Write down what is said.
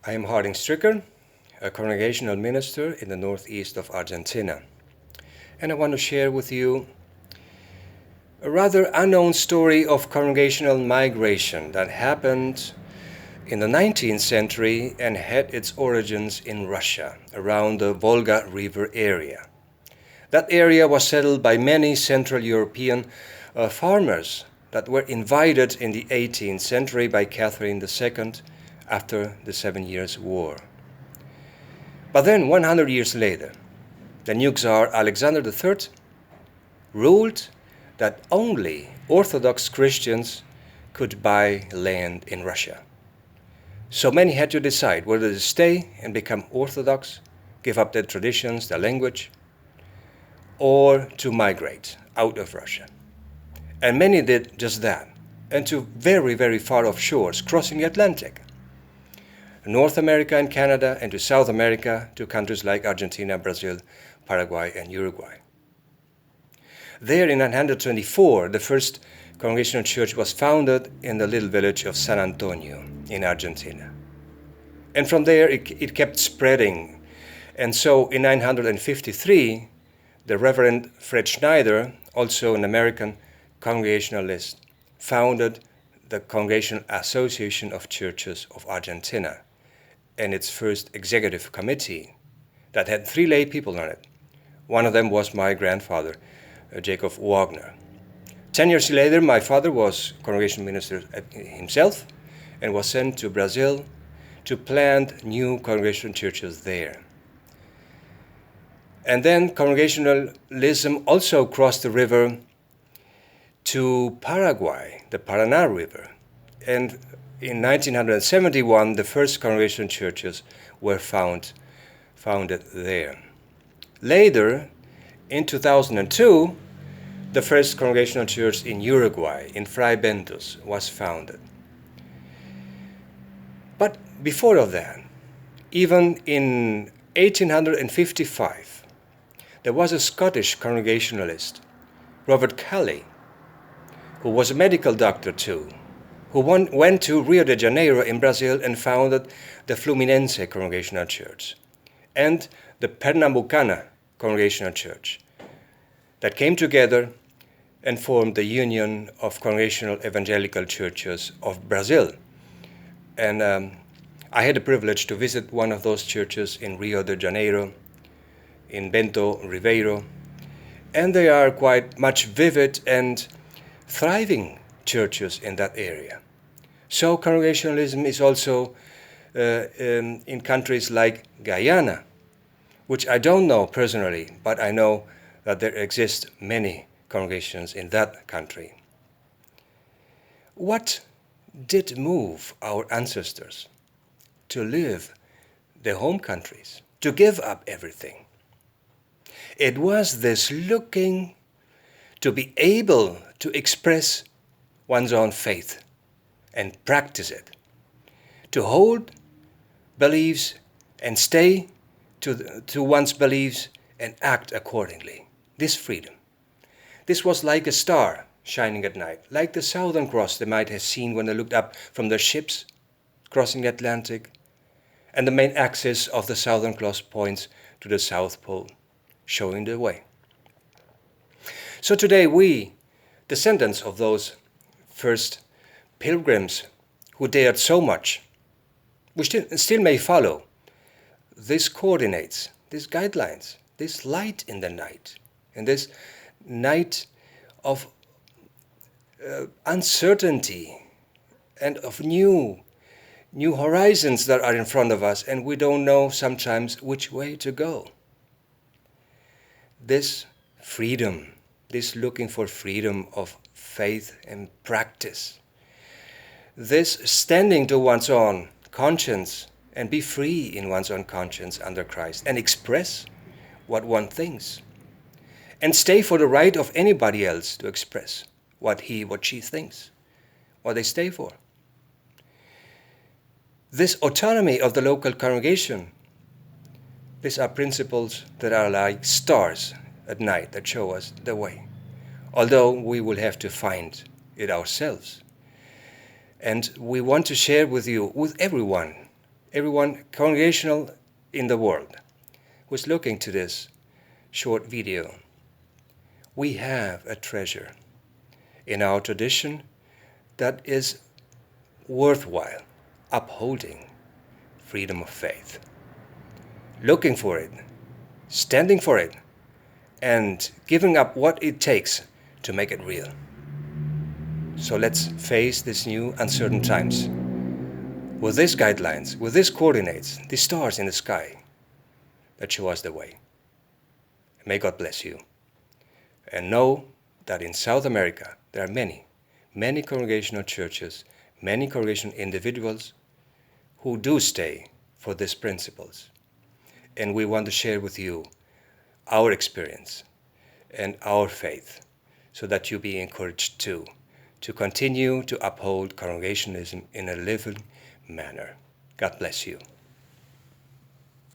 I am Harding Stricker, a congregational minister in the northeast of Argentina. And I want to share with you a rather unknown story of congregational migration that happened in the 19th century and had its origins in Russia, around the Volga River area. That area was settled by many Central European farmers that were invited in the 18th century by Catherine II after the 7 Years' War. But then, 100 years later, the new Tsar Alexander III ruled that only Orthodox Christians could buy land in Russia. So many had to decide whether to stay and become Orthodox, give up their traditions, their language, or to migrate out of Russia. And many did just that, and to very, very far off shores, crossing the Atlantic. North America and Canada, and to South America, to countries like Argentina, Brazil, Paraguay, and Uruguay. There in 924, the first Congregational church was founded in the little village of San Antonio in Argentina. And from there, it kept spreading. And so in 953, the Reverend Fred Schneider, also an American Congregationalist, founded the Congregational Association of Churches of Argentina and its first executive committee that had 3 lay people on it. One of them was my grandfather, Jacob Wagner. 10 years later, my father was congregational minister himself and was sent to Brazil to plant new congregational churches there. And then Congregationalism also crossed the river to Paraguay, the Paraná River. And in 1971, the first congregational churches were founded there. Later, in 2002, the first congregational church in Uruguay, in Fray Bentos, was founded. But before all that, even in 1855, there was a Scottish Congregationalist, Robert Kelly, who was a medical doctor too, who went to Rio de Janeiro in Brazil and founded the Fluminense Congregational Church and the Pernambucana Congregational Church that came together and formed the Union of Congregational Evangelical Churches of Brazil. And I had the privilege to visit one of those churches in Rio de Janeiro, in Bento Ribeiro, and they are quite much vivid and thriving churches in that area. So Congregationalism is also in countries like Guyana, which I don't know personally, but I know that there exist many congregations in that country. What did move our ancestors to leave their home countries, to give up everything? It was this looking to be able to express one's own faith and practice it, to hold beliefs and stay to one's beliefs and act accordingly. This freedom. This was like a star shining at night, like the Southern Cross they might have seen when they looked up from their ships crossing the Atlantic, and the main axis of the Southern Cross points to the South Pole, showing the way. So today we, descendants of those first pilgrims who dared so much, we still may follow these coordinates, these guidelines, this light in the night, and this night of uncertainty and of new horizons that are in front of us, and we don't know sometimes which way to go. This freedom, this looking for freedom of faith and practice, this standing to one's own conscience and be free in one's own conscience under Christ and express what one thinks and stay for the right of anybody else to express what she thinks, what they stay for. This autonomy of the local congregation, these are principles that are like stars at night that show us the way, although we will have to find it ourselves. And we want to share with you, with everyone, everyone congregational in the world who is looking to this short video. We have a treasure in our tradition that is worthwhile upholding freedom of faith, looking for it, standing for it, and giving up what it takes to make it real. So let's face these new uncertain times with these guidelines, with these coordinates, these stars in the sky that show us the way. May God bless you. And know that in South America there are many, many congregational churches, many congregational individuals who do stay for these principles. And we want to share with you our experience and our faith so that you be encouraged too to continue to uphold congregationalism in a living manner. God bless you.